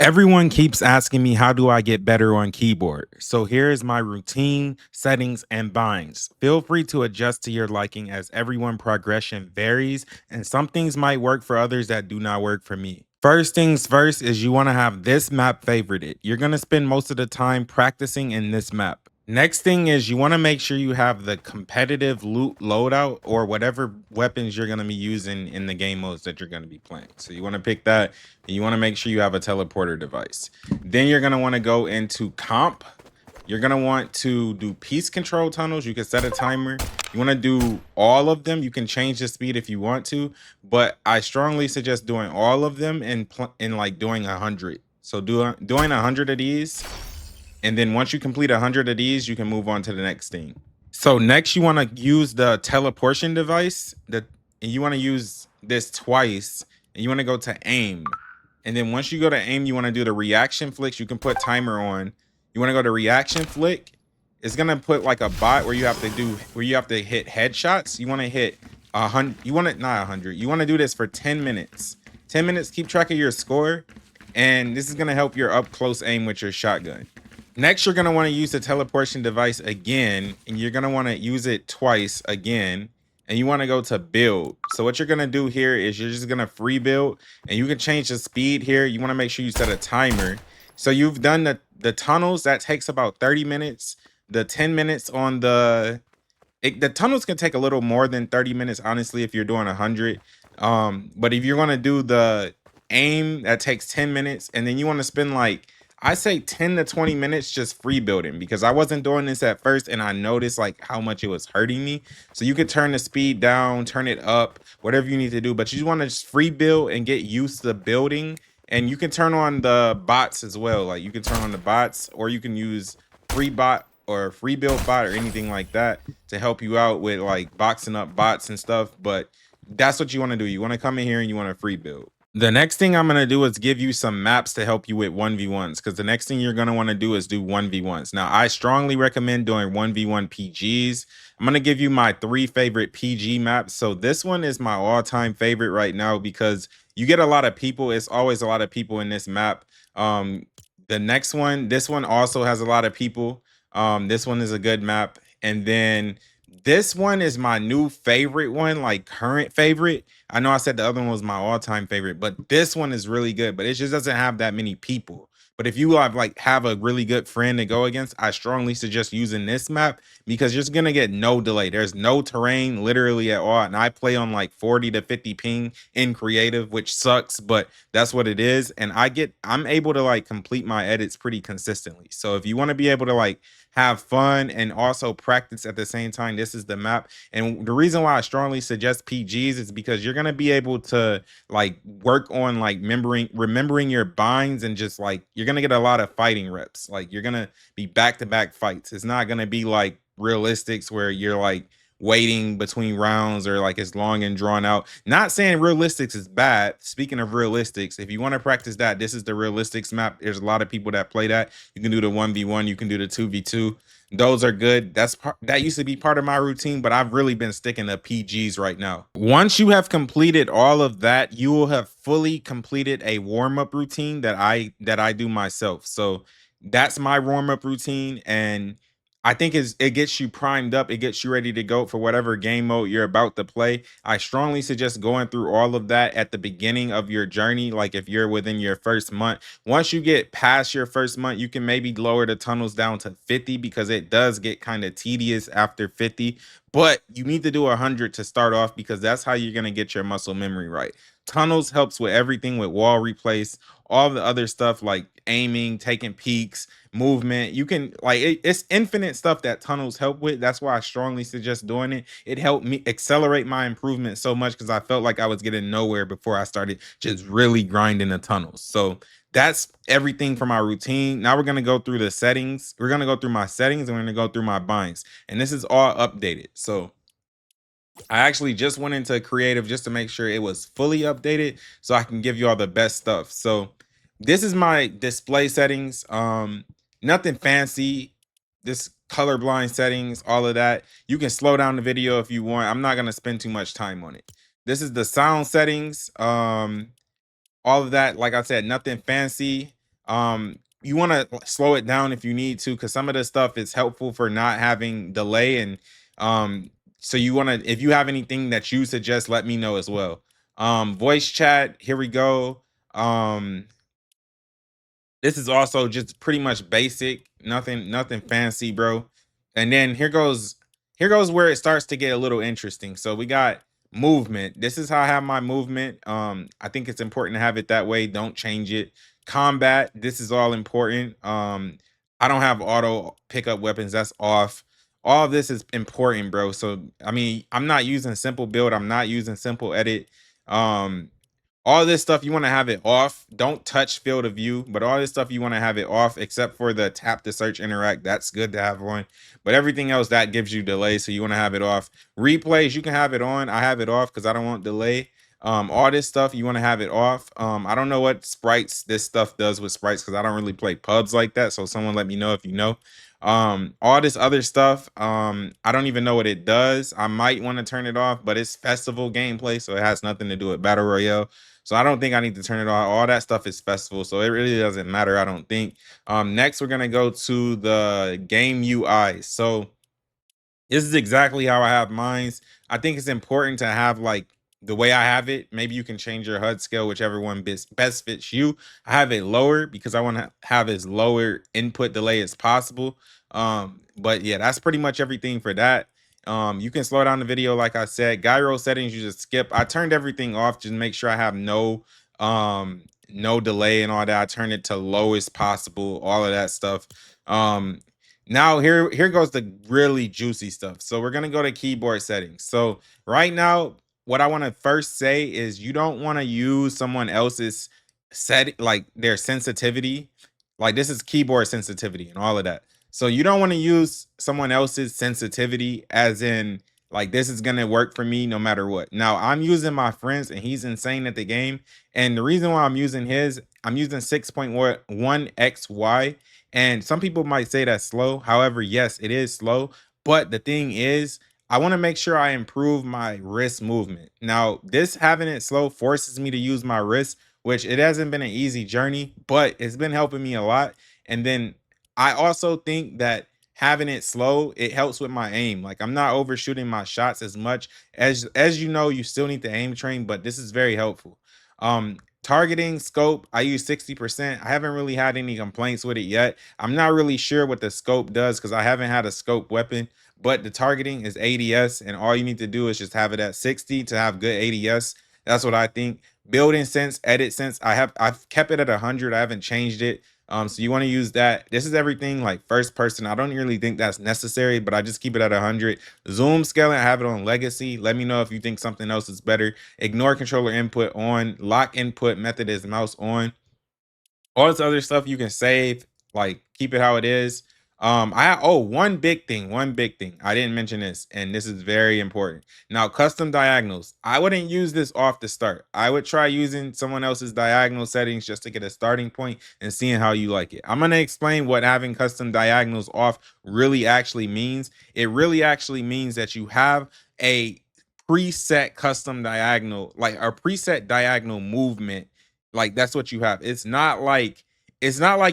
Everyone keeps asking me how do I get better on keyboard. So here is my routine, settings, and binds. Feel free to adjust to your liking as everyone progression varies and some things might work for others that do not work for me. First things first is you want to have this map favorited. You're going to spend most of the time practicing in this map. Next thing is you want to make sure you have the competitive loot loadout or whatever weapons you're going to be using in the game modes that you're going to be playing. So you want to pick that and you want to make sure you have a teleporter device. Then you're going to want to go into comp. You're going to want to do piece control tunnels. You can set a timer. You want to do all of them. You can change the speed if you want to, but I strongly suggest doing all of them and like doing 100. So doing 100 of these, and then once you complete 100 of these, you can move on to the next thing. So next you want to use the teleportation device and you want to use this twice, and you want to go to aim. And then once you go to aim, you want to do the reaction flicks. You can put timer on. You want to go to reaction flick. It's going to put like a bot where you have to hit headshots. You want to hit 100, you want to not 100. You want to do this for 10 minutes. 10 minutes, keep track of your score, and this is going to help your up close aim with your shotgun. Next, you're going to want to use the teleportation device again, and you're going to want to use it twice again, and you want to go to build. So what you're going to do here is you're just going to free build, and you can change the speed here. You want to make sure you set a timer. So you've done the tunnels. That takes about 30 minutes. The 10 minutes on the tunnels can take a little more than 30 minutes, honestly, if you're doing 100. But if you're going to do the aim, that takes 10 minutes, and then you want to spend like I say 10 to 20 minutes just free building, because I wasn't doing this at first and I noticed like how much it was hurting me. So you could turn the speed down, turn it up, whatever you need to do, but you want to just free build and get used to building. And you can turn on the bots as well. Like you can turn on the bots, or you can use free bot or free build bot or anything like that to help you out with like boxing up bots and stuff. But that's what you want to do. You want to come in here and you want to free build. The next thing I'm going to do is give you some maps to help you with 1v1s, because the next thing you're going to want to do is do 1v1s. Now, I strongly recommend doing 1v1 PGs. I'm going to give you my 3 favorite PG maps. So this one is my all-time favorite right now because you get a lot of people. It's always a lot of people in this map. The next one, this one also has a lot of people. This one is a good map. And then this one is my new favorite one, like current favorite. I know I said the other one was my all-time favorite, but this one is really good, but it just doesn't have that many people. But if you have a really good friend to go against, I strongly suggest using this map because you're just gonna get no delay. There's no terrain literally at all. And I play on like 40 to 50 ping in creative, which sucks, but that's what it is. And I'm able to like complete my edits pretty consistently. So if you want to be able to like have fun and also practice at the same time, this is the map. And the reason why I strongly suggest PGs is because you're gonna be able to like work on like remembering your binds, and just like you're gonna get a lot of fighting reps. Like you're gonna be back-to-back fights. It's not gonna be like realistics where you're like waiting between rounds or like it's long and drawn out. Not saying realistics is bad. Speaking of realistics, if you want to practice that, this is the realistics map. There's a lot of people that play that. You can do the 1v1, you can do the 2v2. Those are good. That used to be part of my routine, but I've really been sticking to PGs right now. Once you have completed all of that, you will have fully completed a warm-up routine that I do myself. So that's my warm-up routine, and I think it gets you primed up. It gets you ready to go for whatever game mode you're about to play. I strongly suggest going through all of that at the beginning of your journey. Like if you're within your first month, once you get past your first month, you can maybe lower the tunnels down to 50 because it does get kind of tedious after 50. But you need to do 100 to start off because that's how you're going to get your muscle memory right. Tunnels helps with everything, with wall replace, all the other stuff like aiming, taking peeks, movement. You can like it's infinite stuff that tunnels help with. That's why I strongly suggest doing it. It helped me accelerate my improvement so much because I felt like I was getting nowhere before I started just really grinding the tunnels. So that's everything for my routine. Now we're going to go through the settings. We're going to go through my settings, and we're going to go through my binds, and this is all updated. So I actually just went into creative just to make sure it was fully updated so I can give you all the best stuff. So this is my display settings. Nothing fancy. This colorblind settings, all of that. You can slow down the video if you want. I'm not going to spend too much time on it. This is the sound settings. All of that, like I said, nothing fancy. You want to slow it down if you need to, because some of this stuff is helpful for not having delay. And um, so you want to, if you have anything that you suggest, let me know as well. Voice chat, here we go. This is also just pretty much basic, nothing fancy, bro. And then here goes where it starts to get a little interesting. So we got movement. This is how I have my movement. I think it's important to have it that way. Don't change it. Combat, this is all important. I don't have auto pickup weapons, that's off. All of this is important, bro. So I mean, I'm not using simple build, I'm not using simple edit. Um, all this stuff you want to have it off. Don't touch field of view, but all this stuff you want to have it off, except for the tap to search interact. That's good to have on, but everything else that gives you delay, so you want to have it off. Replays, you can have it on. I have it off because I don't want delay. All this stuff you want to have it off. I don't know what sprites this stuff does with sprites because I don't really play pubs like that, so someone let me know if you know. All this other stuff, I don't even know what it does. I might want to turn it off, but it's festival gameplay, so it has nothing to do with battle royale. So I don't think I need to turn it off. All that stuff is festival, so it really doesn't matter, I don't think. Next, we're gonna go to the game UI. So this is exactly how I have mines. I think it's important to have like the way I have it. Maybe you can change your HUD scale, whichever one best fits you. I have it lower because I want to have as lower input delay as possible. But yeah, that's pretty much everything for that. You can slow down the video, like I said. Gyro settings, you just skip. I turned everything off just to make sure I have no delay and all that. I turned it to lowest possible, all of that stuff. Now here goes the really juicy stuff. So we're gonna go to keyboard settings. So right now, what I want to first say is you don't want to use someone else's set, like their sensitivity. Like this is keyboard sensitivity and all of that. So you don't want to use someone else's sensitivity as in like this is gonna work for me no matter what. Now I'm using my friend's and he's insane at the game. And the reason why I'm using his, I'm using 6.1 XY. And some people might say that's slow. However, yes, it is slow. But the thing is, I want to make sure I improve my wrist movement. Now, this having it slow forces me to use my wrist, which it hasn't been an easy journey, but it's been helping me a lot. And then I also think that having it slow, it helps with my aim. Like I'm not overshooting my shots as much as you know, you still need to aim train, but this is very helpful. Targeting scope, I use 60%. I haven't really had any complaints with it yet. I'm not really sure what the scope does because I haven't had a scope weapon, but the targeting is ADS, and all you need to do is just have it at 60 to have good ADS. That's what I think. Building sense, edit sense, I've kept it at 100. I haven't changed it. So you want to use that. This is everything like first person. I don't really think that's necessary, but I just keep it at 100. Zoom scaling, I have it on legacy. Let me know if you think something else is better. Ignore controller input on. Lock input method is mouse on. All this other stuff you can save, like keep it how it is. One big thing I didn't mention this, and this is very important. Now, custom diagonals, I wouldn't use this off the start. I would try using someone else's diagonal settings just to get a starting point and seeing how you like it. I'm going to explain what having custom diagonals off really actually means. It really actually means that you have a preset custom diagonal, like a preset diagonal movement. Like that's what you have. It's not like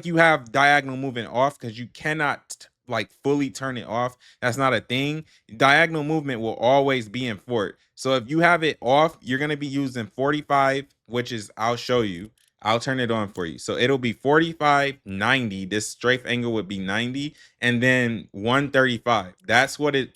you have diagonal movement off because you cannot like fully turn it off. That's not a thing. Diagonal movement will always be in fort. So if you have it off, you're gonna be using 45, which is I'll show you. I'll turn it on for you. So it'll be 45, 90. This strafe angle would be 90, and then 135. That's what it's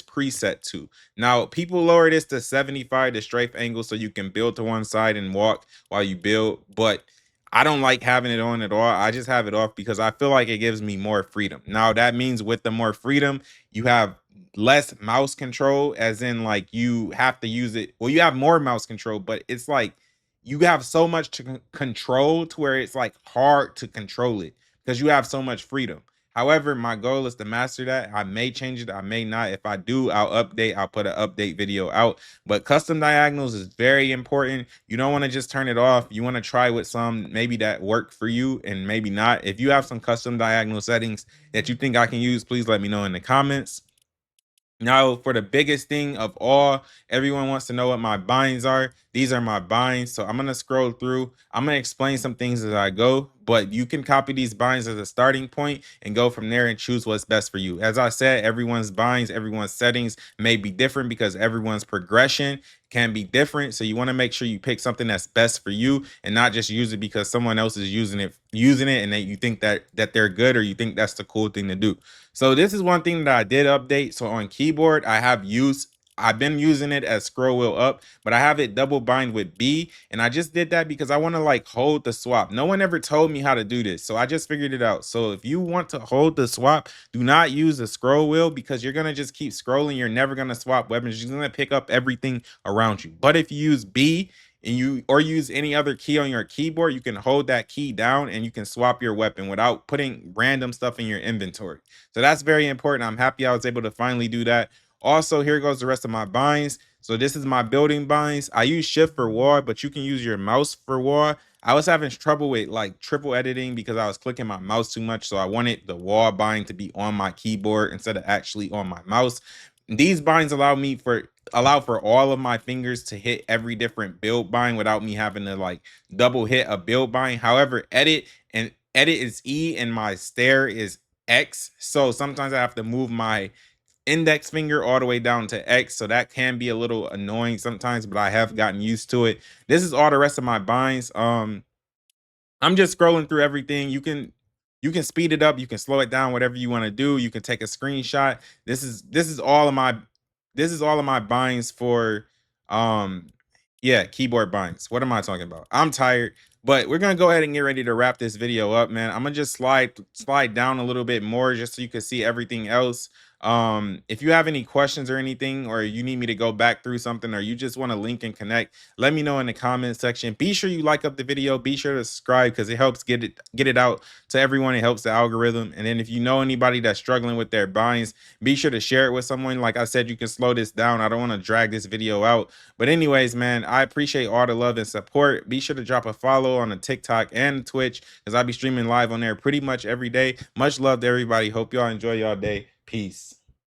preset to. Now, people lower this to 75, the strafe angle, so you can build to one side and walk while you build, but I don't like having it on at all. I just have it off because I feel like it gives me more freedom. Now, that means with the more freedom, you have less mouse control, as in like you have to use it. Well, you have more mouse control, but it's like you have so much to control to where it's like hard to control it because you have so much freedom. However, my goal is to master that. I may change it, I may not. If I do, I'll update. I'll put an update video out. But custom diagonals is very important. You don't want to just turn it off. You want to try with some maybe that work for you and maybe not. If you have some custom diagonal settings that you think I can use, please let me know in the comments. Now, for the biggest thing of all, everyone wants to know what my binds are. These are my binds. So I'm going to scroll through. I'm going to explain some things as I go. but you can copy these binds as a starting point and go from there and choose what's best for you. As I said, everyone's binds, everyone's settings may be different because everyone's progression can be different. So you want to make sure you pick something that's best for you and not just use it because someone else is using it and that you think that they're good, or you think that's the cool thing to do. So this is one thing that I did update. So on keyboard, I've been using it as scroll wheel up, but I have it double bind with B. And I just did that because I want to like hold the swap. No one ever told me how to do this, so I just figured it out. So if you want to use the swap, do not use the scroll wheel because you're going to just keep scrolling. You're never going to swap weapons. You're going to pick up everything around you. But if you use B and you or use any other key on your keyboard, you can hold that key down and you can swap your weapon without putting random stuff in your inventory. So that's very important. I'm happy I was able to finally do that. Also, here goes the rest of my binds. So this is my building binds. I use shift for war, but you can use your mouse for war. I was having trouble with like triple editing because I was clicking my mouse too much. So I wanted the wall bind to be on my keyboard instead of actually on my mouse. These binds allow for all of my fingers to hit every different build bind without me having to like double hit a build bind. However, edit is E and my stare is X. So sometimes I have to move my index finger all the way down to X, so that can be a little annoying sometimes, but I have gotten used to it. This is all the rest of my binds. I'm just scrolling through everything. You can speed it up, you can slow it down, whatever you want to do. You can take a screenshot. This is all of my binds for um yeah, keyboard binds. What am I talking about? I'm tired, but we're gonna go ahead and get ready to wrap this video up, man. I'm gonna just slide down a little bit more just so you can see everything else. If you have any questions or anything, or you need me to go back through something, or you just want to link and connect, let me know in the comment section. Be sure you like up the video, be sure to subscribe because it helps get it out to everyone. It helps the algorithm. And then if you know anybody that's struggling with their binds, be sure to share it with someone. Like I said, you can slow this down. I don't want to drag this video out, but anyways, man, I appreciate all the love and support. Be sure to drop a follow on the TikTok and Twitch because I'll be streaming live on there pretty much every day. Much love to everybody. Hope y'all enjoy y'all day. Peace.